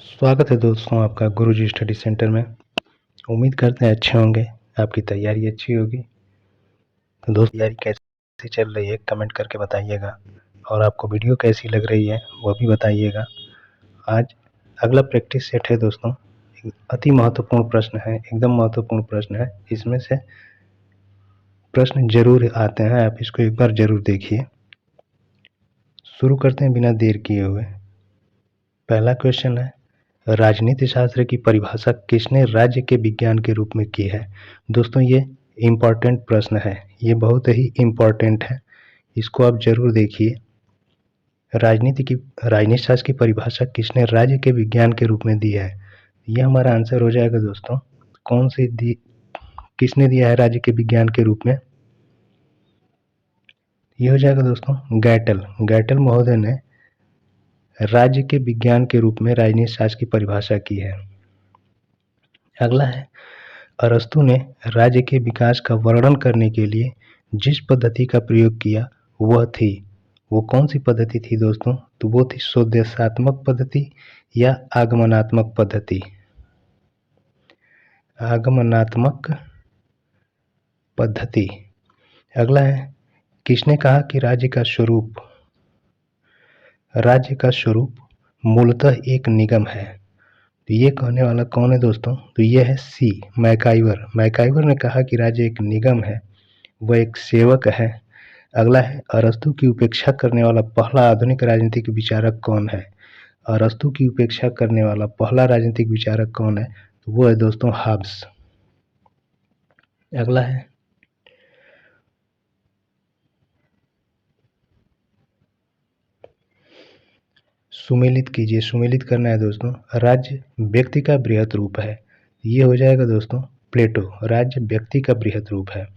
स्वागत है दोस्तों आपका गुरुजी स्टडी सेंटर में। उम्मीद करते हैं अच्छे होंगे, आपकी तैयारी अच्छी होगी। तो दोस्त तैयारी कैसी चल रही है कमेंट करके बताइएगा, और आपको वीडियो कैसी लग रही है वो भी बताइएगा। आज अगला प्रैक्टिस सेट है दोस्तों, अति महत्वपूर्ण प्रश्न है, एकदम महत्वपूर्ण प्रश्न है। इसमें से प्रश्न जरूर आते हैं, आप इसको एक बार जरूर देखिए। शुरू करते हैं बिना देर किए हुए। पहला क्वेश्चन है, राजनीति शास्त्र की परिभाषा किसने राज्य के विज्ञान के रूप में की है। दोस्तों ये इम्पॉर्टेंट प्रश्न है, ये बहुत ही इम्पॉर्टेंट है, इसको आप जरूर देखिए। राजनीति शास्त्र की परिभाषा किसने राज्य के विज्ञान के रूप में दी है, ये हमारा आंसर हो जाएगा दोस्तों। कौन सी किसने दिया है राज्य के विज्ञान के रूप में, ये हो जाएगा दोस्तों गैटल महोदय ने राज्य के विज्ञान के रूप में राजनीति शास्त्र की परिभाषा की है। अगला है, अरस्तु ने राज्य के विकास का वर्णन करने के लिए जिस पद्धति का प्रयोग किया वो कौन सी पद्धति थी दोस्तों, तो वो थी स्वदेशात्मक पद्धति या आगमनात्मक पद्धति। आगमनात्मक पद्धति। अगला है, किसने कहा कि राज्य का स्वरूप मूलतः एक निगम है। तो ये कहने वाला कौन है दोस्तों, तो ये है सी मैकाइवर ने कहा कि राज्य एक निगम है, वह एक सेवक है। अगला है, अरस्तु की उपेक्षा करने वाला पहला आधुनिक राजनीतिक विचारक कौन है। अरस्तु की उपेक्षा करने वाला पहला राजनीतिक विचारक कौन है, तो वो है दोस्तों हाब्स। अगला है, सुमेलित कीजिए। सुमेलित करना है दोस्तों, राज्य व्यक्ति का बृहत रूप है, ये हो जाएगा दोस्तों प्लेटो। राज्य व्यक्ति का बृहत रूप है।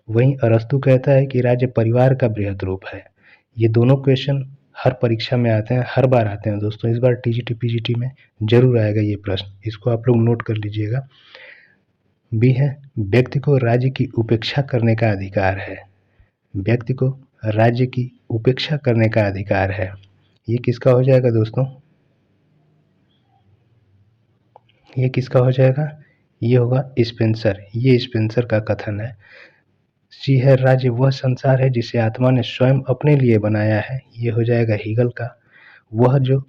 वहीं अरस्तु कहता है कि राज्य परिवार का बृहत रूप है। ये दोनों क्वेश्चन हर परीक्षा में आते हैं, हर बार आते हैं दोस्तों। इस बार टीजीटी पीजीटी में जरूर आएगा ये प्रश्न, इसको आप लोग नोट कर लीजिएगा। बी है, व्यक्ति को राज्य की उपेक्षा करने का अधिकार है। व्यक्ति को राज्य की उपेक्षा करने का अधिकार है, ये किसका हो जाएगा दोस्तों, ये किसका हो जाएगा, ये होगा स्पेंसर। ये स्पेंसर का कथन है। सी है, राज्य वह संसार है जिसे आत्मा ने स्वयं अपने लिए बनाया है, ये हो जाएगा हीगल का। वह जो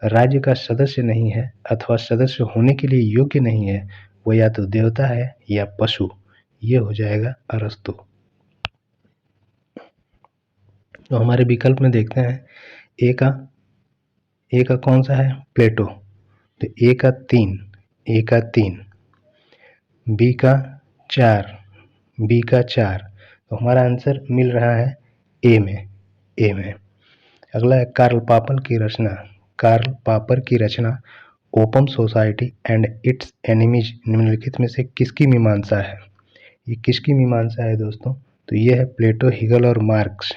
राज्य का सदस्य नहीं है अथवा सदस्य होने के लिए योग्य नहीं है, वो या तो देवता है या पशु, ये हो जाएगा अरस्तु। तो हमारे विकल्प में देखते हैं, ए का कौन सा है, प्लेटो। तो ए का 3, बी का 4, तो हमारा आंसर मिल रहा है ए में। अगला है, कार्ल पापर की रचना open society and its enemies निम्नलिखित में से किसकी मीमांसा है। ये किसकी मीमांसा है दोस्तों, तो ये है प्लेटो, हीगल और मार्क्स।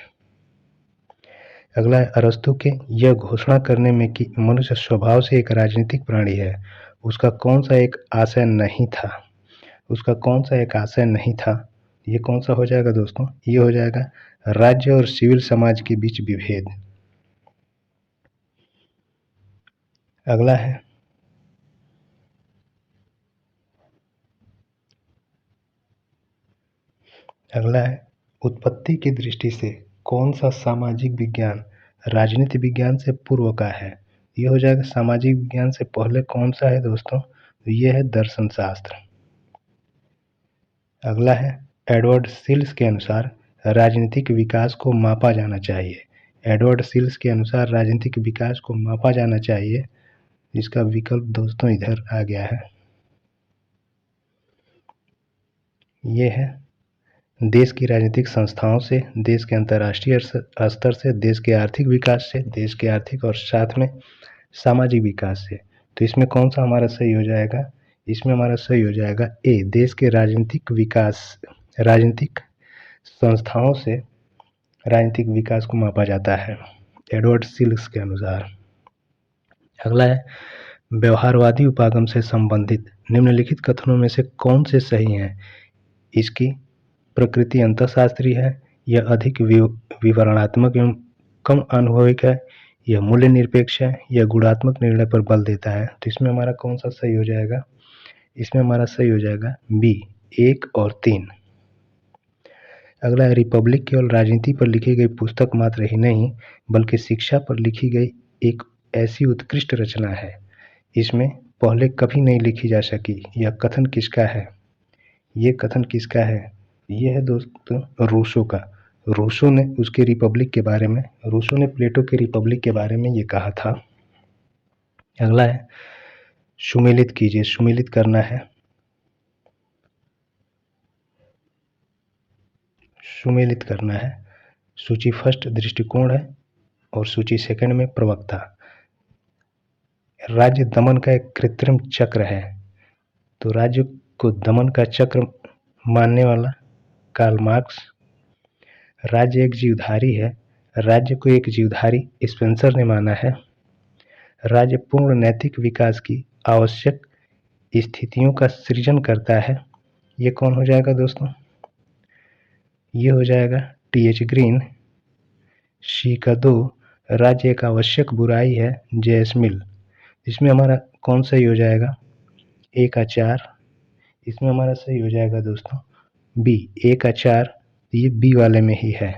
अगला है, अरस्तु के यह घोषणा करने में कि मनुष्य स्वभाव से एक राजनीतिक प्राणी है, उसका कौन सा एक आशय नहीं था, ये कौन सा हो जाएगा दोस्तों, ये हो जाएगा राज्य और सिविल समाज के बीच विभेद। अगला है, उत्पत्ति की दृष्टि से कौन सा सामाजिक विज्ञान राजनीति विज्ञान से पूर्व का है। ये हो जाएगा सामाजिक विज्ञान से पहले कौन सा है दोस्तों, तो ये है दर्शन शास्त्र। अगला है, एडवर्ड सिल्स के अनुसार राजनीतिक विकास को मापा जाना चाहिए। एडवर्ड सिल्स के अनुसार राजनीतिक विकास को मापा जाना चाहिए, इसका विकल्प दोस्तों इधर आ गया है, ये है देश की राजनीतिक संस्थाओं से, देश के अंतर्राष्ट्रीय स्तर से, देश के आर्थिक विकास से, देश के आर्थिक और साथ में सामाजिक विकास से। तो इसमें कौन सा हमारा सही हो जाएगा, इसमें हमारा सही हो जाएगा ए, देश के राजनीतिक संस्थाओं से राजनीतिक विकास को मापा जाता है एडवर्ड सिल्स के अनुसार। अगला है, व्यवहारवादी उपागम से संबंधित निम्नलिखित कथनों में से कौन से सही हैं। इसकी प्रकृति अंतःशास्त्रीय है, यह अधिक विवरणात्मक एवं कम अनुभविक है, यह मूल्य निरपेक्ष है, यह गुणात्मक निर्णय पर बल देता है। तो इसमें हमारा कौन सा सही हो जाएगा? इसमें हमारा सही हो जाएगा बी 1 और 3। अगला है, रिपब्लिक केवल राजनीति पर लिखी गई पुस्तक मात्र ही नहीं बल्कि शिक्षा पर लिखी गई एक ऐसी उत्कृष्ट रचना है, इसमें पहले कभी नहीं लिखी जा सकी। यह कथन किसका है? ये कथन किसका है? ये है दोस्तों रूसो का। रूसो ने उसके रिपब्लिक के बारे में, रूसो ने प्लेटो के रिपब्लिक के बारे में ये कहा था। अगला है, सुमेलित कीजिए। सुमेलित करना है, सुमेलित करना है। सूची फर्स्ट दृष्टिकोण है और सूची सेकंड में प्रवक्ता। राज्य दमन का एक कृत्रिम चक्र है। तो राज्य को दमन का चक्र मानने वाला कार्ल मार्क्स। राज्य एक जीवधारी है। राज्य को एक जीवधारी स्पेंसर ने माना है। राज्य पूर्ण नैतिक विकास की आवश्यक स्थितियों का सृजन करता है। ये कौन हो जाएगा दोस्तों? ये हो जाएगा टी.एच. ग्रीन। सी का 2, राज्य एक आवश्यक बुराई है, जे.एस. मिल। इसमें हमारा कौन सही हो जाएगा? ए का 4। इसमें हमारा सही हो जाएगा दोस्तों बी, ए का 4। ये बी वाले में ही है।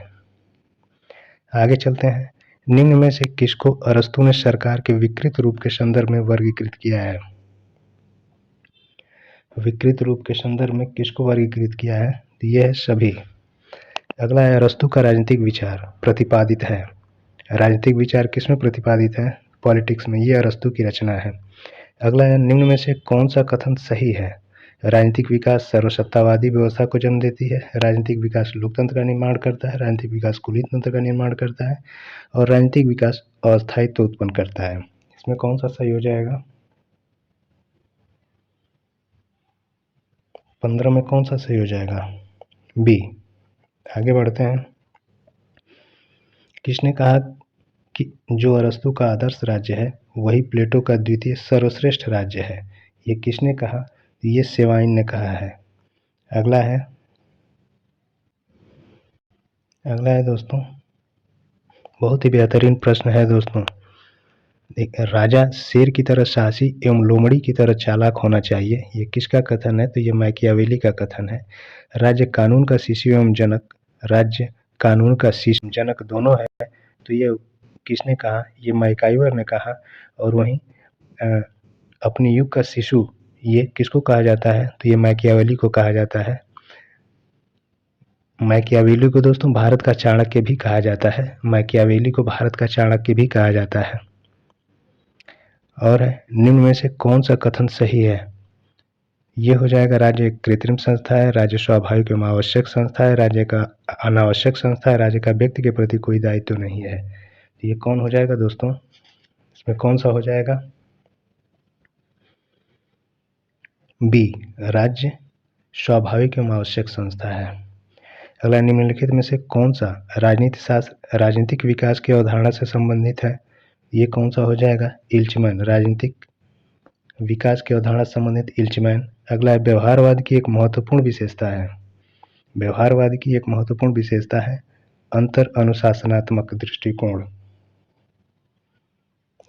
आगे चलते हैं। निम्न में से किसको अरस्तू ने सरकार के विकृत रूप के संदर्भ में वर्गीकृत किया है? विकृत रूप के संदर्भ में किसको वर्गीकृत किया है? तो यह है सभी। अगला है, अरस्तू का राजनीतिक विचार प्रतिपादित है। राजनीतिक विचार किसमें प्रतिपादित है? पॉलिटिक्स में। ये अरस्तू की रचना है। अगला है, निम्न में से कौन सा कथन सही है? राजनीतिक विकास सर्वसत्तावादी व्यवस्था को जन्म देती है। राजनीतिक विकास लोकतंत्र का निर्माण करता है। राजनीतिक विकास कुलीन तंत्र का निर्माण करता है और राजनीतिक विकास अस्थायित्व उत्पन्न करता है। इसमें कौन सा सही हो जाएगा? 15 में कौन सा सही हो जाएगा? बी। आगे बढ़ते हैं। किसने कहा कि जो अरस्तू का आदर्श राज्य है वही प्लेटो का द्वितीय सर्वश्रेष्ठ राज्य है? ये किसने कहा? ये सेवाइन ने कहा है। अगला है दोस्तों, बहुत ही बेहतरीन प्रश्न है दोस्तों। राजा शेर की तरह साहसी एवं लोमड़ी की तरह चालाक होना चाहिए। ये किसका कथन है? तो ये मैकियावेली का कथन है। राज्य कानून का शिशु एवं जनक, राज्य कानून का शिशु जनक दोनों है। तो ये किसने कहा? ये मैकाइवर ने कहा। और वहीं अपने युग का शिशु ये किसको कहा जाता है? तो ये मैकियावेली को कहा जाता है। मैकियावेली को दोस्तों भारत का चाणक्य भी कहा जाता है। मैकियावेली को भारत का चाणक्य भी कहा जाता है। और निम्न में से कौन सा कथन सही है? ये हो जाएगा, राज्य एक कृत्रिम संस्था है, राज्य स्वाभाविक एवं आवश्यक संस्था है, राज्य का अनावश्यक संस्था है, राज्य का व्यक्ति के प्रति कोई दायित्व नहीं है। तो ये कौन हो जाएगा दोस्तों? इसमें कौन सा हो जाएगा? बी, राज्य स्वाभाविक एवं आवश्यक संस्था है। अगला, निम्नलिखित में से कौन सा राजनीति शास्त्र राजनीतिक विकास की अवधारणा से संबंधित है? ये कौन सा हो जाएगा? इल्चमैन। राजनीतिक विकास की अवधारणा से संबंधित इल्चमैन। अगला है, व्यवहारवाद की एक महत्वपूर्ण विशेषता है। व्यवहारवाद की एक महत्वपूर्ण विशेषता है अंतर अनुशासनात्मक दृष्टिकोण।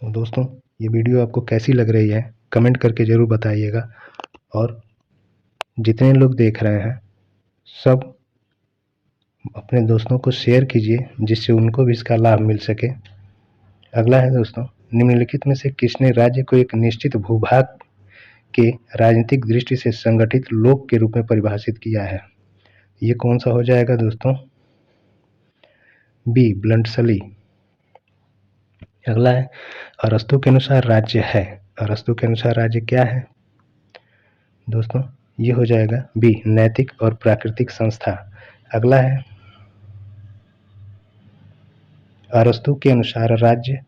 दोस्तों, ये वीडियो आपको कैसी लग रही है कमेंट करके ज़रूर बताइएगा। और जितने लोग देख रहे हैं सब अपने दोस्तों को शेयर कीजिए जिससे उनको भी इसका लाभ मिल सके। अगला है दोस्तों, निम्नलिखित में से किसने राज्य को एक निश्चित भूभाग के राजनीतिक दृष्टि से संगठित लोक के रूप में परिभाषित किया है? ये कौन सा हो जाएगा दोस्तों? बी, ब्लंटसली। अगला है, अरस्तू के अनुसार राज्य है। अरस्तू के अनुसार राज्य क्या है दोस्तों? ये हो जाएगा बी, नैतिक और प्राकृतिक संस्था। अगला है, अरस्तू के अनुसार राज्य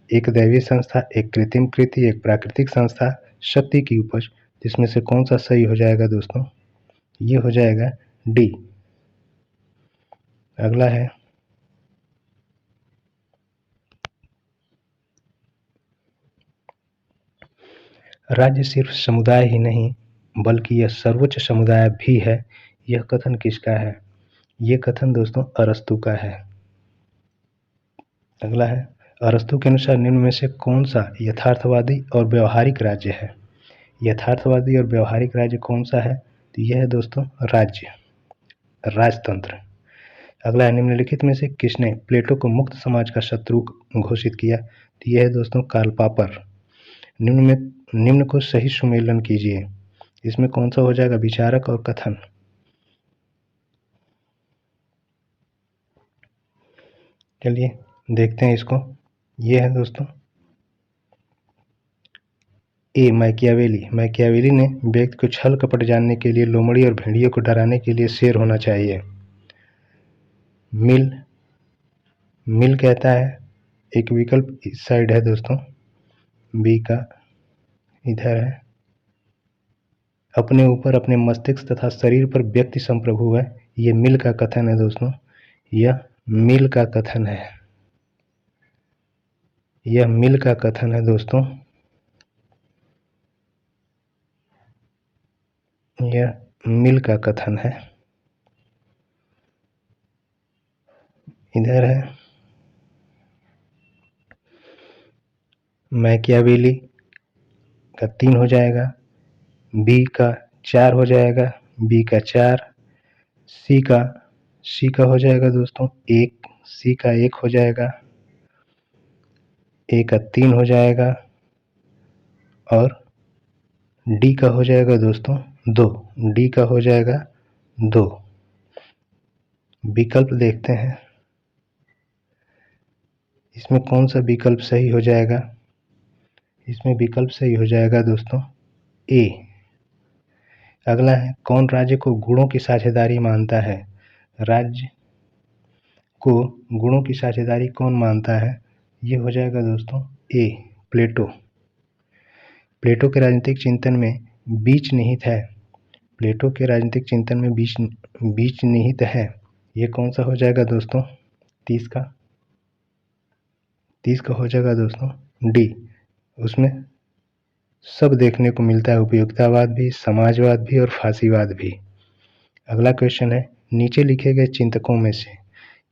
एक दैवीय संस्था, एक कृत्रिम कृति, एक प्राकृतिक संस्था, शक्ति की उपज। इसमें से कौन सा सही हो जाएगा दोस्तों? ये हो जाएगा डी। अगला है, राज्य सिर्फ समुदाय ही नहीं बल्कि यह सर्वोच्च समुदाय भी है। यह कथन किसका है? ये कथन दोस्तों अरस्तू का है। अगला है, अरस्तू के अनुसार निम्न में से कौन सा यथार्थवादी और व्यवहारिक राज्य है? यथार्थवादी और व्यवहारिक राज्य कौन सा है? तो यह है दोस्तों राज्य, राजतंत्र। अगला है, निम्नलिखित में से किसने प्लेटो को मुक्त समाज का शत्रु घोषित किया? तो यह है दोस्तों कार्ल पॉपर। निम्न को सही सुमेलन कीजिए। इसमें कौन सा हो जाएगा, विचारक और कथन? चलिए देखते हैं इसको। ये है दोस्तों ए, मैकियावेली ने व्यक्ति को छल कपट जानने के लिए, लोमड़ी और भेड़ियों को डराने के लिए शेर होना चाहिए। मिल कहता है, एक विकल्प इस साइड है दोस्तों, बी का इधर है, अपने ऊपर, अपने मस्तिष्क तथा शरीर पर व्यक्ति संप्रभु है। ये मिल का कथन है दोस्तों, यह मिल का कथन है, यह मिल का कथन है दोस्तों, यह मिल का कथन है। इधर है मैकियावेली का 3 हो जाएगा, बी का 4 हो जाएगा, बी का 4, सी का हो जाएगा दोस्तों 1, सी का 1 हो जाएगा, ए का 3 हो जाएगा और डी का हो जाएगा दोस्तों 2, डी का हो जाएगा 2। विकल्प देखते हैं, इसमें कौन सा विकल्प सही हो जाएगा? इसमें विकल्प सही हो जाएगा दोस्तों ए। अगला है, कौन राज्य को गुणों की साझेदारी मानता है? राज्य को गुणों की साझेदारी कौन मानता है? ये हो जाएगा दोस्तों ए, प्लेटो। प्लेटो के राजनीतिक चिंतन में बीच निहित है, प्लेटो के राजनीतिक चिंतन में बीच निहित है। ये कौन सा हो जाएगा दोस्तों? 30 का हो जाएगा दोस्तों डी। उसमें सब देखने को मिलता है, उपयोगितावाद भी, समाजवाद भी और फांसीवाद भी। अगला क्वेश्चन है, नीचे लिखे गए चिंतकों में से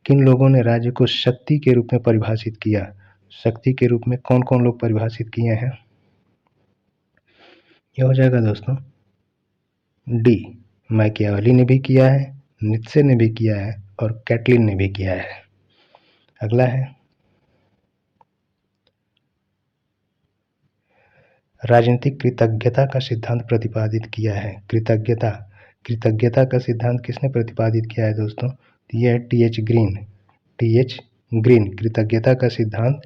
किन लोगों ने राज्य को शक्ति के रूप में परिभाषित किया? शक्ति के रूप में कौन कौन लोग परिभाषित किए हैं? यह हो जाएगा दोस्तों डी, मैकियावेली ने भी किया है, नीत्शे ने भी किया है और कैटलिन ने भी किया है। अगला है, राजनीतिक कृतज्ञता का सिद्धांत प्रतिपादित किया है। कृतज्ञता का सिद्धांत किसने प्रतिपादित किया है दोस्तों? यह है टी.एच. ग्रीन। कृतज्ञता का सिद्धांत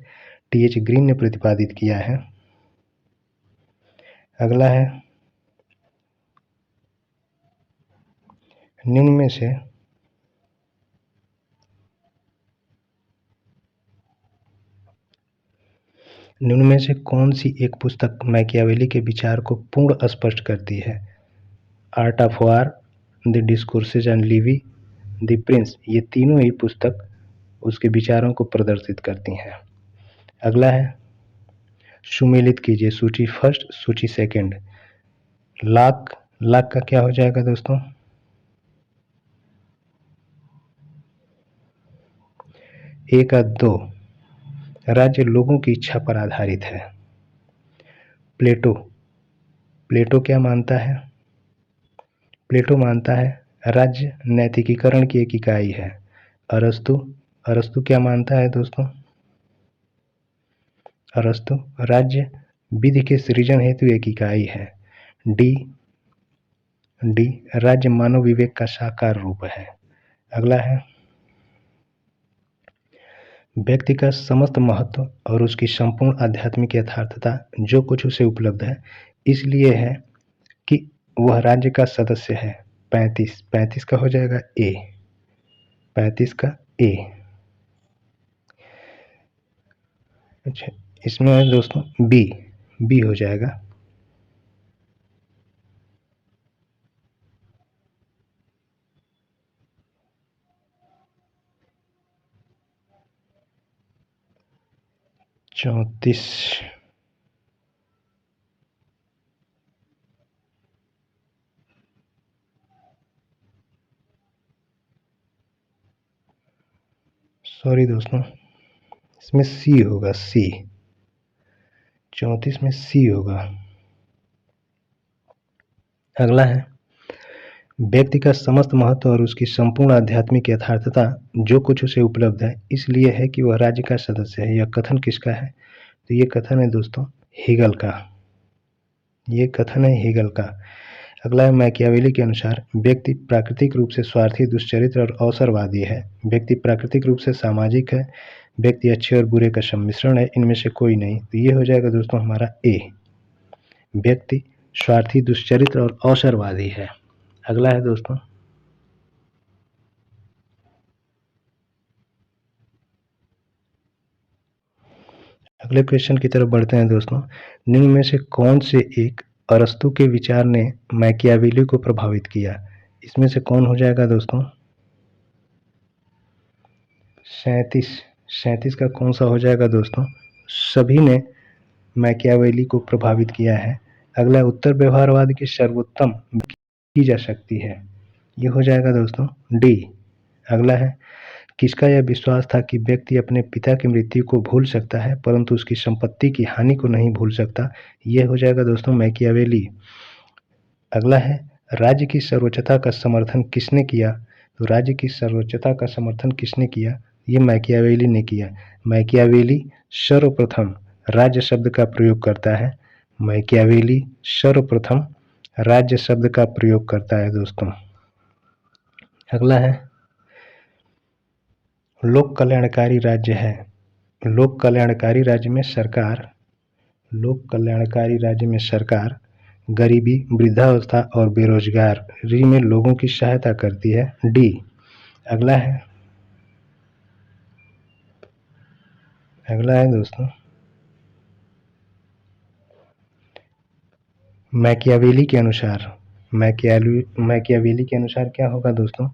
टी.एच. ग्रीन ने प्रतिपादित किया है। अगला है, निम्न में से कौन सी एक पुस्तक मैकियावेली के विचार को पूर्ण स्पष्ट करती है? Art of war, the discourses on Levi, the Prince, ये तीनों ही पुस्तक उसके विचारों को प्रदर्शित करती हैं। अगला है, सुमेलित कीजिए सूची फर्स्ट, सूची सेकंड। लाख का क्या हो जाएगा दोस्तों? ए का 2, राज्य लोगों की इच्छा पर आधारित है। प्लेटो क्या मानता है? प्लेटो मानता है राज्य नैतिकीकरण की एक इकाई है। अरस्तु क्या मानता है दोस्तों? अरस्तु राज्य विधि के सृजन हेतु एक इकाई है। डी राज्य मानव विवेक का साकार रूप है। अगला है, व्यक्ति का समस्त महत्व और उसकी संपूर्ण आध्यात्मिक यथार्थता जो कुछ उसे उपलब्ध है इसलिए है कि वह राज्य का सदस्य है। 35 का हो जाएगा ए, 35 का ए। अच्छा, इसमें है दोस्तों बी हो जाएगा। चौंतीस, सॉरी दोस्तों, इसमें सी होगा, सी 34 में सी होगा। अगला है व्यक्ति का समस्त महत्व और उसकी संपूर्ण आध्यात्मिक यथार्थता जो कुछ उसे उपलब्ध है इसलिए है कि वह राज्य का सदस्य है। यह कथन किसका है? तो ये कथन है दोस्तों हेगल का। ये कथन है हेगल का। अगला है मैकियावेली के अनुसार व्यक्ति प्राकृतिक रूप से स्वार्थी, दुष्चरित्र और अवसरवादी है। व्यक्ति प्राकृतिक रूप से सामाजिक है। व्यक्ति अच्छे और बुरे का सम्मिश्रण है, इनमें से कोई नहीं। तो ये हो जाएगा दोस्तों हमारा ए। व्यक्ति स्वार्थी, दुष्चरित्र और अवसरवादी है। अगला है दोस्तों अगले क्वेश्चन की तरफ बढ़ते हैं दोस्तों। निम्न में से कौन से एक अरस्तु के विचार ने मैकियावेली को प्रभावित किया? इसमें से कौन हो जाएगा दोस्तों? 37 का कौन सा हो जाएगा दोस्तों? सभी ने मैकियावेली को प्रभावित किया है। अगला उत्तर व्यवहारवाद की सर्वोत्तम की जा सकती है, ये हो जाएगा दोस्तों डी। अगला है किसका यह विश्वास था कि व्यक्ति अपने पिता की मृत्यु को भूल सकता है परंतु उसकी संपत्ति की हानि को नहीं भूल सकता, ये हो जाएगा दोस्तों मैकियावेली। अगला है राज्य की सर्वोच्चता का समर्थन किसने किया? तो राज्य की सर्वोच्चता का समर्थन किसने किया? ये मैकियावेली ने किया। मैकियावेली सर्वप्रथम राज्य शब्द का प्रयोग करता है। मैकियावेली सर्वप्रथम राज्य शब्द का प्रयोग करता है दोस्तों। अगला है लोक कल्याणकारी राज्य है। लोक कल्याणकारी राज्य में सरकार गरीबी, वृद्धावस्था और बेरोजगारी में लोगों की सहायता करती है, डी। अगला है दोस्तों मैकियावेली के अनुसार क्या होगा दोस्तों?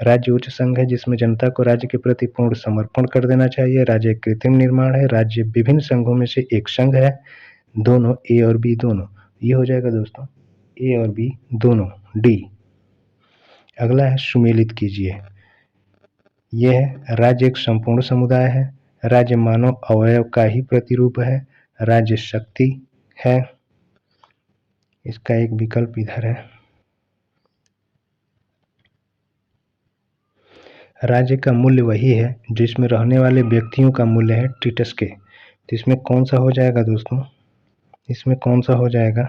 राज्य उच्च संघ है जिसमें जनता को राज्य के प्रति पूर्ण समर्पण कर देना चाहिए। राज्य एक कृत्रिम निर्माण है। राज्य विभिन्न संघों में से एक संघ है, दोनों ए और बी दोनों। ये हो जाएगा दोस्तों ए और बी दोनों, डी। अगला है सुमेलित कीजिए। यह है राज्य एक संपूर्ण समुदाय है। राज्य मानव अवयव का ही प्रतिरूप है। राज्य शक्ति है। इसका एक विकल्प इधर है। राज्य का मूल्य वही है जिसमें रहने वाले व्यक्तियों का मूल्य है टीटस के। तो इसमें कौन सा हो जाएगा दोस्तों? इसमें कौन सा हो जाएगा?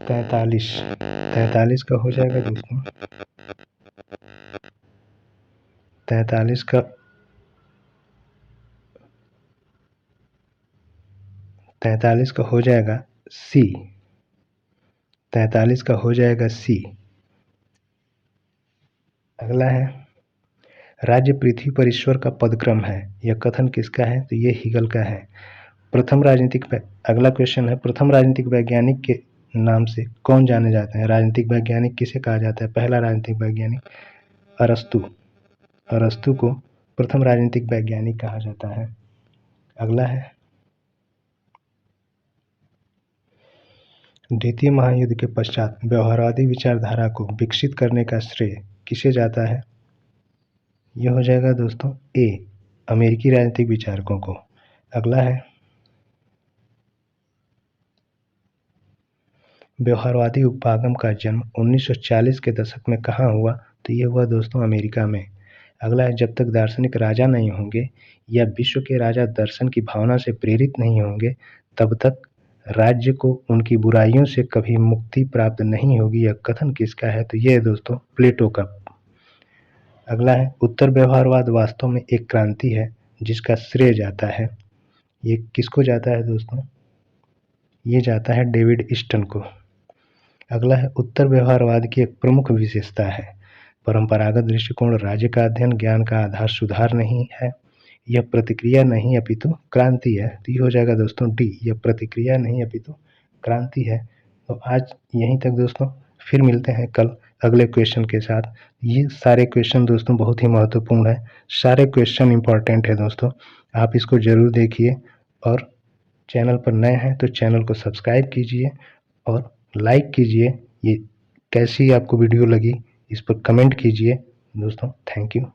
43 का हो जाएगा दोस्तों। 43 का हो जाएगा सी। 43 का हो जाएगा सी। अगला है राज्य पृथ्वी पर ईश्वर का पदक्रम है। यह कथन किसका है? तो ये हिगल का है। अगला क्वेश्चन है प्रथम राजनीतिक वैज्ञानिक के नाम से कौन जाने जाते हैं? राजनीतिक वैज्ञानिक किसे कहा जाता है? पहला राजनीतिक वैज्ञानिक अरस्तु। अरस्तु को प्रथम राजनीतिक वैज्ञानिक कहा जाता है। अगला है द्वितीय महायुद्ध के पश्चात व्यवहारवादी विचारधारा को विकसित करने का श्रेय किसे जाता है? यह हो जाएगा दोस्तों ए, अमेरिकी राजनीतिक विचारकों को। अगला है व्यवहारवादी उपागम का जन्म 1940 के दशक में कहाँ हुआ? तो ये हुआ दोस्तों अमेरिका में। अगला है जब तक दार्शनिक राजा नहीं होंगे या विश्व के राजा दर्शन की भावना से प्रेरित नहीं होंगे तब तक राज्य को उनकी बुराइयों से कभी मुक्ति प्राप्त नहीं होगी। यह कथन किसका है? तो ये है दोस्तों प्लेटो का। अगला है उत्तर व्यवहारवाद वास्तव में एक क्रांति है जिसका श्रेय जाता है। ये किसको जाता है दोस्तों? ये जाता है डेविड ईस्टन को। अगला है उत्तर व्यवहारवाद की एक प्रमुख विशेषता है परंपरागत दृष्टिकोण राज्य का अध्ययन ज्ञान का आधार सुधार नहीं है। यह प्रतिक्रिया नहीं अपितु क्रांति है। तो ये हो जाएगा दोस्तों डी, यह प्रतिक्रिया नहीं अपितु क्रांति है। तो आज यहीं तक दोस्तों, फिर मिलते हैं कल अगले क्वेश्चन के साथ। ये सारे क्वेश्चन दोस्तों बहुत ही महत्वपूर्ण है, सारे क्वेश्चन इंपॉर्टेंट है दोस्तों, आप इसको ज़रूर देखिए और चैनल पर नए हैं तो चैनल को सब्सक्राइब कीजिए और लाइक कीजिए। ये कैसी आपको वीडियो लगी इस पर कमेंट कीजिए दोस्तों। Thank you.